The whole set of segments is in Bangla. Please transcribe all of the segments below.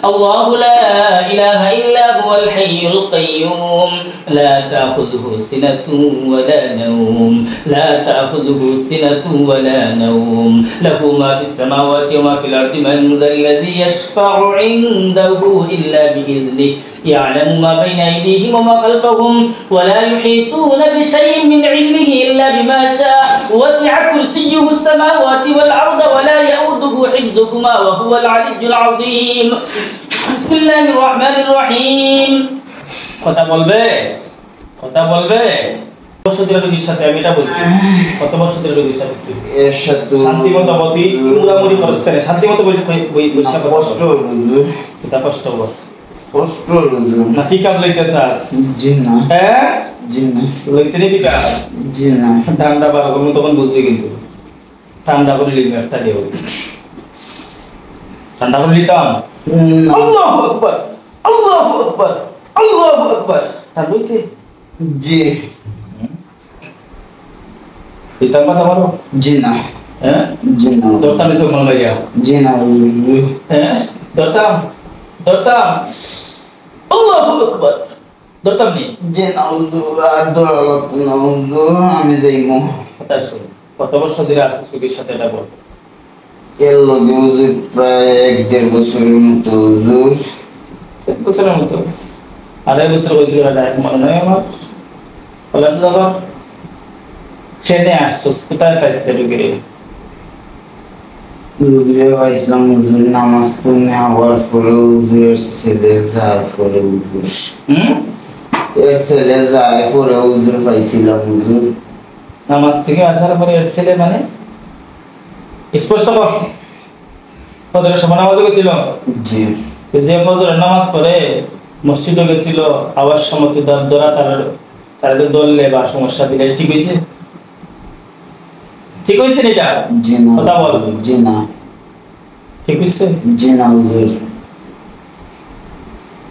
الله لا إله إلا هو الحي القيوم لا تأخذه سنة ولا نوم لا تأخذه سنة ولا نوم له ما في السماوات وما في الأرض من ذا الذي يشفع عنده إلا بإذنه يعلم ما بين أيديهم وما خلفهم ولا يحيطون بشيء من علمه إلا بما شاء وسع كرسيه السماوات والأرض ولا يؤوده حفظهما وهو العلي العظيم بسم الله الرحمن الرحيم কথা বলবে বছর ধরে রোগীর সাথে আমি এটা বলছি কত বছর ধরে রোগীর সাথে এর সাথে শান্তিমতো বতি মুরামুরি করছেন শান্তিমতো বইসা কষ্ট হুজুর এটা কষ্ট হুজুর না কি কাম লইতেছাস জি না জি না লইতে নি কি কাম জি না ঠান্ডা বার করব তখন বুঝবি কিন্তু ঠান্ডা করে লিখবে একটা দেব ঠান্ডা করে লিতাম আল্লাহু আকবার আল্লাহু আকবার আল্লাহু আকবার ঠান্ডাইতে জি লিতাম কথা বলো জি না হ্যাঁ জি না দরতাম এসব মন লাইয়া জি না হ্যাঁ দরতাম আল্লাহু আকবার দরতাম নি জি না আর হুজুর আমি যাইমু কথা শুন কত বছর ধরে আছিস রোগীর সাথে এটা বল এর লগে হুজুর প্রায় 1-1.5 বছরের মতো হুজুর 1 বছরের মতো আড়াই বছর হয়েছিল এটা মনে নয় আমার পড়াশোনা কর সেনে আসছিস কোথায় পাইছে রোগীরে রুগীরে পাইছিলাম হুজুর নামাজ পড়ে আবার পরে হুজুরের ছেলে যায় পরে হুজুর এর ছেলে যায় পরে হুজুর পাইছিলাম হুজুর নামাজ থেকে আসার পরে এর ছেলে মানে স্পষ্ট কর ফজরের সময় নামাজ গেছিল জি যে ফজরের নামাজ পড়ে মসজিদে গেছিল আবার সমতি দরা তাদের দললে বা সমস্যা দিলে ঠিক হয়েছে এটা জি না কথা বল জি না ঠিক হয়েছে জি না হুজুর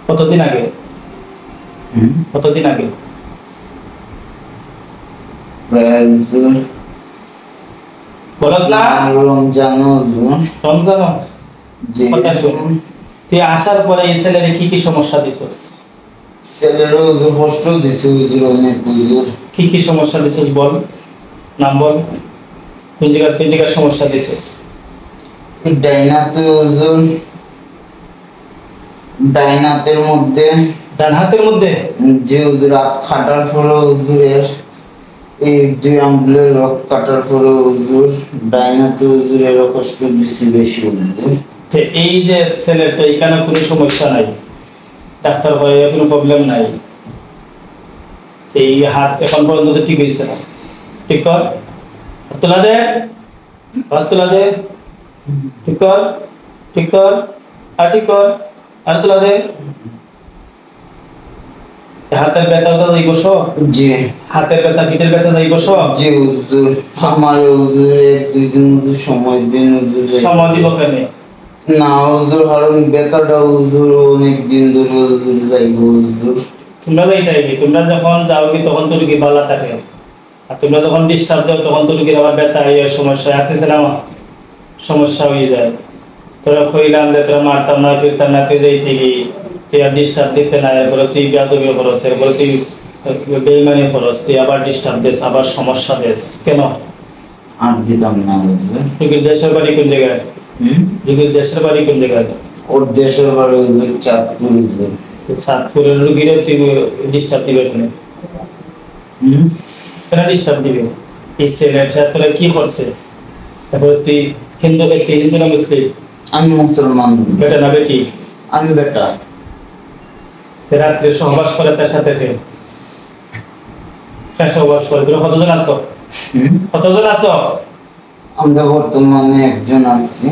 কতদিন আগে প্রায় হুজুর বলছ না রমজান হুজুর জি কথা শুন তুই আসার পরে এই ছেলের কি সমস্যা দিছস ছেলের হুজুর কষ্ট দিছে হুজুর অনেক হুজুর কি সমস্যা দিছস বল নাম বল কোন জায়গার সমস্যা দিছস ডাইনাতে হুজুর ডান হাতের মধ্যে যে হুজুর হাত কাটার পরে হুজুরের এই 2 আঙ্গুলের রক কাটার পরে হুজুর ডাইনাতে হুজুরের কষ্ট দিছে বেশি হুজুর তে এই যে ছেলেটা এখানে কোনো সমস্যা নাই ডাক্তার বলে কোনো প্রবলেম নাই এই হাত এখন পর্যন্ত ঠিক হয়েছে না ঠিক কর হাত তোলা দে ঠিক কর আর তোলা দে হাতের ব্যথা যাই বসো জি হাতের ব্যথা পিঠের ব্যথা যাই বসো জি হুজুর আমার হুজুর 1-2 দিন হুজুর সময় দিন হুজুর সময় দিব কেন না হুজুর কারণ ব্যথাটা হুজুর অনেক দিন ধরে হুজুর যাইব হুজুর তোমরা তোমরা যখন যাও কি তখন তো রোগী ভালো থাকে আর তোমরা যখন ডিস্টার্ব দাও তখন তো রোগীর আবার ব্যথা এই সমস্যা আসতেছিলাম সমস্যা হয়ে যায় তোরা কইলাম যে তোরা মারতাম না ফিরতাম না তুই যাইতে গিয়ে তুই আর ডিস্টার্ব দিতে না এরপরে তুই বেয়াদবি করস এরপরে তুই বেইমানি করস তুই আবার ডিস্টার্ব দিস আবার সমস্যা দিস কেন আর দিতাম না হুজুর রোগীর দেশের বাড়ি কোন জায়গায় রোগীর দেশের বাড়ি কোন জায়গায় ওর দেশের বাড়ি হুজুর চাঁদপুর হুজুর চাঁদপুরের রোগীরা তুই ডিস্টার্ব দিবে কেন ডিস্টার্ব দিবে এই ছেলেটা তোরা কি করছে তারপরে তুই হিন্দু না মুসলিম আমি মুসলমান বেটা না বেটি আমি বেটা রাত্রে সহবাস করে তার সাথে সহবাস করে তুমি কতজন আছো আমরা বর্তমানে একজন আছি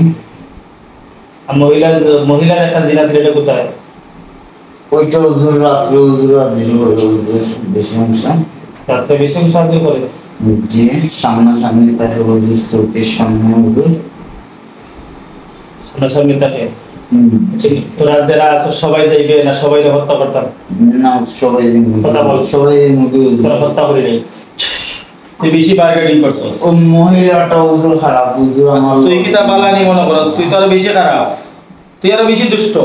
মহিলার একটা জিনা ছিল এটা কোথায় ওইটা হুজুর রাত্রে হুজুর হাজির করে হুজুর বেশি অংশ রাত্রে বেশি সাহায্য করে জি সামনাসামনি তাকে হুজুর চোখের সামনে হুজুর সামনাসামনি তাকে তোরা যারা আছো সবাই যাইবে না সবাই হত্যা করতাম না সবাই মুখে হত্যা করি নাই তুই বেশি বার্গেনিং করছস ও মহিলাটা হুজুর খারাপ হুজুর আমার তুই কি তা বালানি মনে করস তুই তো আরো বেশি খারাপ তুই আরো বেশি দুষ্ট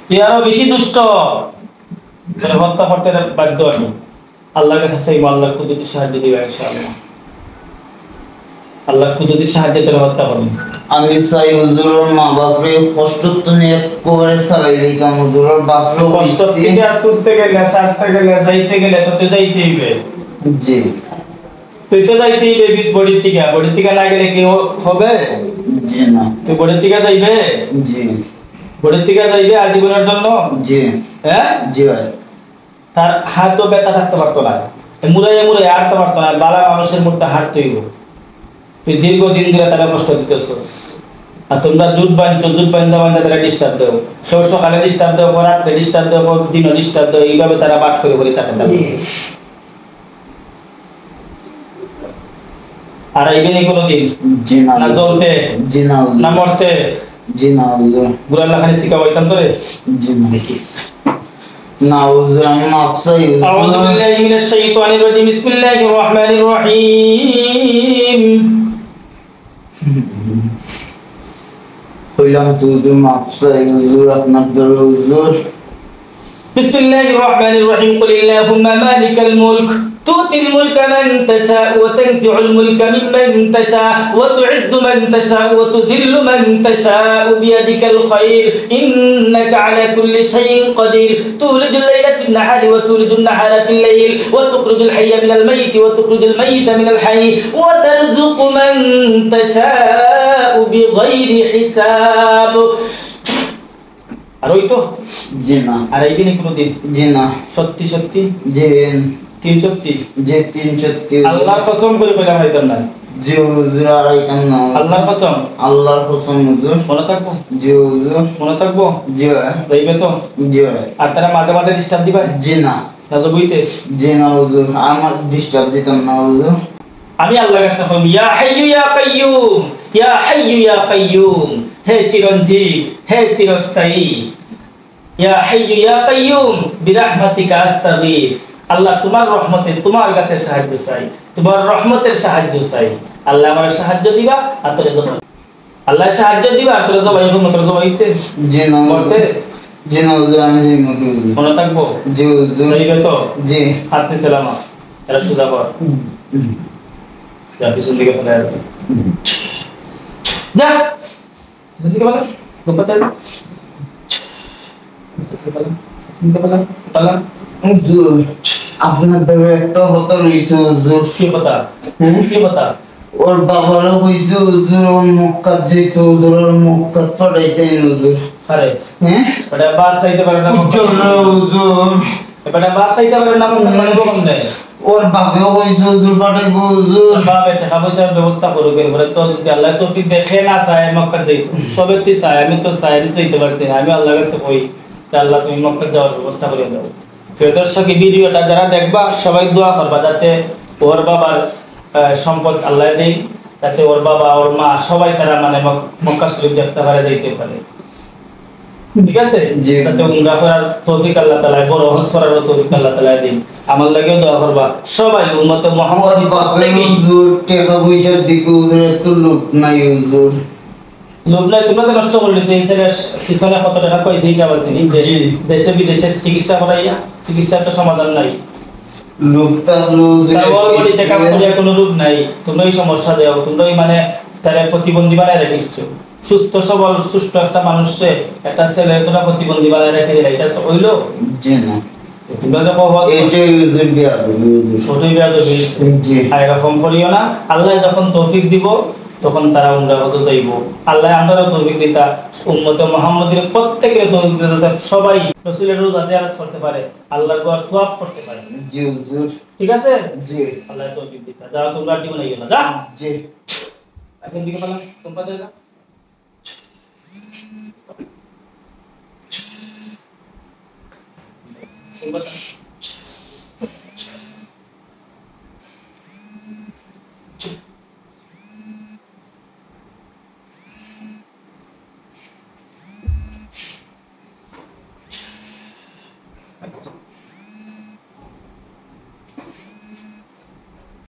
তুই আরো বেশি দুষ্ট, তোর হত্যা করতে বাধ্য আমি। আল্লাহর কাছে চাইব, আল্লাহর কুদরতের সাহায্য দিবা ইনশাআল্লাহ। আল্লাহর কুদরতের সাহায্যে তোর হত্যা করব। আমি চাই হুজুরের মা বাপরে কষ্ট তো নিয়ে কোরে চালাই দিতাম, হুজুরের বাপরে কষ্ট থেকে আসতে গেলে, সারতে গেলে, যাইতে গেলে তো তুই যাইতেই হবে। জি, তুই তো যাইতেই হবে বডির থেকে, বডির থেকে না গেলে কি হবে? জি না। তুই বডির থেকে যাইবে? জি। বডির থেকে যাইবে আজীবনের জন্য? জি। হ্যাঁ জি ভাই। তার হাত তো ব্যথা থাকতে পারতো না, মুড়াইয়ে মুড়াইয়ে হাঁটতে পারতো না, বালা মানুষের মুখটা হাঁটতেই হবে। তুই দীর্ঘদিন ধরে তারা কষ্ট দিতেছস, আর তোমরা জুট বান্ধা তারা ডিস্টার্ব দেও, কেউ সকালে ডিস্টার্ব দেও, রাত্রে ডিস্টার্ব দেও, দিনও ডিস্টার্ব দেও, এইভাবে তারা বাট করে করে তাকে দেবে। আর এইদিনই কোনোদিন জি না। না জ্বলতে, জি না। না মরতে। জি না হুজুর। গুলাল্লাহ খানি শিখা বইতাম তোরে। জি না। না হুজুর, আমি মাফ চাই। আউযু বিল্লাহি মিনাশ শাইতানির রাজিম, বিসমিল্লাহির রহমানির রহিম। কইলাম তো হুজুর মাফ চাই হুজুর, আপনার দরে হুজুর। বিসমিল্লাহির রহমানির রহিম। কুল ইল্লাহুম্মা মালিকাল মুলক তুতিল মুলকা মান তাশা ওয়া তানজিউল মুলকা মিম্মান তাশা ওয়া তুইজ্জু মান তাশা ওয়া তুযিল্লু মান তাশা বিয়াদিকাল খায়র ইন্নাকা আলা কুল্লি শাইইন কাদির তুলিজুল লাইলা ফিন নাহারি ওয়া তুলিজুন নাহারা ফিল লাইল ওয়া তুখরিজুল হাইয়া মিনাল মাইয়িতি ওয়া তুখরিজুল মাইয়িতা মিনাল হায়্যি ওয়া তারযুকু মান তাশা বিগাইরি হিসাব। আর ওই তো জি না। আর এইদিনই কোনোদিন জি না। সত্যি সত্যি জি। তিন সত্যি যে 3 আল্লাহর কসম করে কইলাম আইতাম না। জি হুজুর, আর আইতাম না। আল্লাহর কসম। আল্লাহর কসম হুজুর। মনে থাকবো? জি হুজুর। মনে থাকবো? জি ভাই। যাইবে তো? জি ভাই। আর তারা মাঝে মাঝে ডিস্টার্ব দিবা? জি না। না তো বইতে? জি না হুজুর, আমার ডিস্টার্ব দিতাম না হুজুর। আমি আল্লাহর কাছে কইব, ইয়া হাইয়্যু ইয়া কাইয়্যুম, ইয়া হাইয়্যু ইয়া কাইয়্যুম, হে চিরঞ্জীব, হে চিরস্থায়ী, ইয়া হাইয়্যু ইয়া কাইয়্যুম বিরহমাতিকা আস্তাগীস। আল্লাহ তোমার রহমতে, তোমার কাছে সাহায্য চাই, তোমার রহমতের সাহায্য চাই। আল্লাহ আমার সাহায্য দিবা আর তোরে জবাই, আল্লাহ সাহায্য দিবা আর তোরে জবাই হবে, তোরে জবাইতে জি না করতে। জি না হুজুর, আমি যাই মুটি হুজুর। মনে থাকবো? জি হুজুর। যাইবে তো? জি। হাত নিচে নামা, এরা সুদা কর, যা পিছন দিকে ফেলে আসবে, যা পিছন দিকে ফেলে, গোপাতে হুজুর, আপনার দ্বারা একটা কথা রয়েছে হুজুর। কি কথা? কি কথা? ওর বাবারও হয়েছে হুজুর, ওর মক্কা যেত হুজুর, ওর মক্কা ফাটাইতেন হুজুর। আরে হ্যাঁ, এটা বাদ চাইতে পারে না উজ্জ্বল হুজুর। এটা বাদ চাইতে পারে না মক্কা মানে কম নেই। ওর বাপেও হয়েছে হুজুর, ফাটাইবো হুজুর। বাবা টাকা পয়সার ব্যবস্থা করুক, এরপরে তো যদি আল্লাহ তৌফিক দেখে না চায় মক্কা যাইতো, সবে তুই চায়, আমি তো চাই, আমি চাইতে পারছি না। আমি আল্লাহর কাছে কই যে আল্লাহ তুমি মক্কা যাওয়ার ব্যবস্থা করে দাও। প্রিয় দর্শক, এই ভিডিওটা যারা দেখবা সবাই দোয়া করবা যাতে ওর বাবার সম্পদ আল্লাহ দেই, যাতে ওর বাবা ওর মা সবাই তারা মানে মক্কা শরীফ দেখতে পারে, যাইতে পারে। ঠিক আছে? যাতে উমরা করার তৌফিক আল্লাহ তাআলা, বড় হজ করার তৌফিক আল্লাহ তাআলা দিন। আমার লাগেও দোয়া করবা সবাই, উম্মতে মুহাম্মদ হুজুর টাকা পয়সার দিকে হুজুর এত লোভ নাই হুজুর। লোভ নাই? তোমরা তো নষ্ট করে দিচ্ছ। এই ছেলে পিছনে কত টাকা পাইছে হিসাব আছে নি? দেশে বিদেশে চিকিৎসা করাইয়া চিকিৎসার তো সমাধান নাই। লোভ থাকলো টাকা করিয়া কোনো লোভ নাই। তোমরাই সমস্যা দেও, তোমরাই মানে তারা প্রতিবন্ধী বানায় রেখেছো। সুস্থ সবল সুস্থ একটা মানুষে, একটা ছেলে তোমরা প্রতিবন্ধী বানায় রেখে দিলে, এটা হইলো? জি না। তোমরা যখন এটাই হুজুর বিয়াদবি হুজুর। ছোটই বিয়াদবি হইছে। জি। আর এরকম করিও না। আল্লাহ যখন তৌফিক দিব তখন তারা উমরা হতে যাইব। আল্লাহ আমরাও তৌফিক দিতা, উম্মতে মুহাম্মদের প্রত্যেকের তৌফিক দিতা, সবাই রাসূলের রোজা জিয়ারত করতে পারে, আল্লাহর ঘর তওয়াফ করতে পারে। জি হুজুর। ঠিক আছে? জি। আল্লাহ তৌফিক দিতা। যারা তোমরা জীবনে গেল যা। জি। এখন দিকে পালা তোমরা দেখা। তোমরা